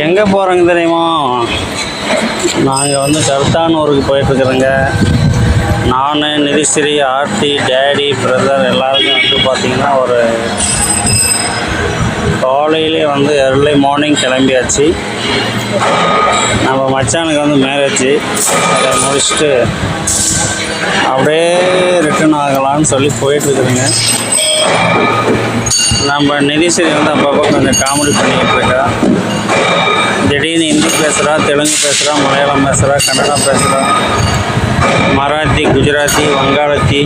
எங்கே போகிறோங்க தெரியுமா? நாங்கள் வந்து கருத்தானூருக்கு போயிட்டுருக்குறோங்க. நான், நிதிஸ்ரீ, ஆர்த்தி, டேடி, பிரதர் எல்லாருமே வந்து பார்த்திங்கன்னா ஒரு காலையிலே வந்து early மார்னிங் கிளம்பியாச்சு. நம்ம மச்சானுக்கு வந்து மேரேஜ், அதை முடிச்சுட்டு அப்படியே ரிட்டர்ன் ஆகலான்னு சொல்லி போயிட்டுருக்குறேங்க. நம்ம நிதிஸ்ரீ வந்து அப்பப்போ கொஞ்சம் காமெடி பண்ணிக்கிட்டு இருக்கா. திடீர்னு ஹிந்தி பேசுகிறா, தெலுங்கு பேசுகிறா, மலையாளம் பேசுகிறா, கன்னடம் பேசுகிறா, மராத்தி, குஜராத்தி, வங்காளத்தி,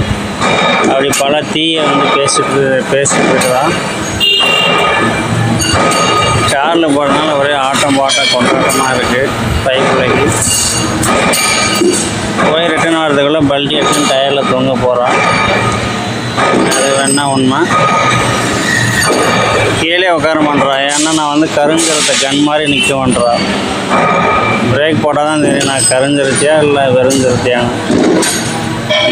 அப்படி பல தீயை வந்து பேசிட்டு இருக்கிறா. காரில் போகிறதுனால ஒரே ஆட்டம் பாட்டம் கொண்டாட்டமாக இருக்குது. பைப்பிள்ளைக்கு போய் ரிட்டர்ன் ஆகிறதுக்குள்ளே பல்ட்டி எடுத்துன்னு டயரில் தூங்க போகிறான். அது வேணா உண்மை. கீழே உட்கார பண்ணுறா. ஏன்னா நான் வந்து கருஞ்சிரத்தை கன் மாதிரி நிற்க பண்ணுறா. பிரேக் போட்டால் தான் தெரியும் நான் கருஞ்சிருத்தியா இல்லை வெறுஞ்சிருத்தியான்னு.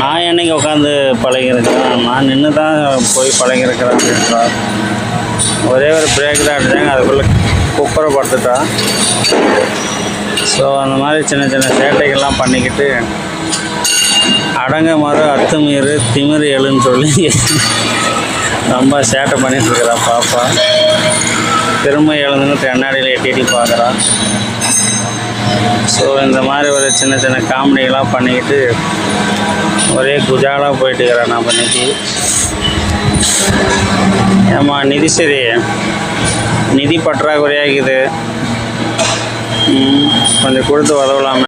நான் என்னைக்கு உட்காந்து பழகிருக்கிறேன், நான் நின்று தான் போய் பழகிருக்கிறேன் அப்படின்றா. ஒரே ஒரு பிரேக் தான் அடித்தாங்க, அதுக்குள்ளே குப்பரை படுத்துட்டா. ஸோ அந்த மாதிரி சின்ன சின்ன சேட்டைகள்லாம் பண்ணிக்கிட்டு அடங்க மறு அத்துமீறு திமிரு எழுன்னு சொல்லி ரொம்ப சேட்டை பண்ணிகிட்ருக்கிறா பாப்பா. திரும்ப எழுந்துன்னு கண்ணாடியில் எட்டி பார்க்குறா. ஸோ இந்த மாதிரி ஒரு சின்ன சின்ன காமெடிகளாக பண்ணிக்கிட்டு ஒரே குஜாலாக போயிட்டுக்கிறா நம்ம இன்னைக்கு. ஏம்மா நிதிஸ்ரீ, நிதி பற்றாக்குறையாகுது, கொஞ்சம் கொடுத்து உதவலாமே.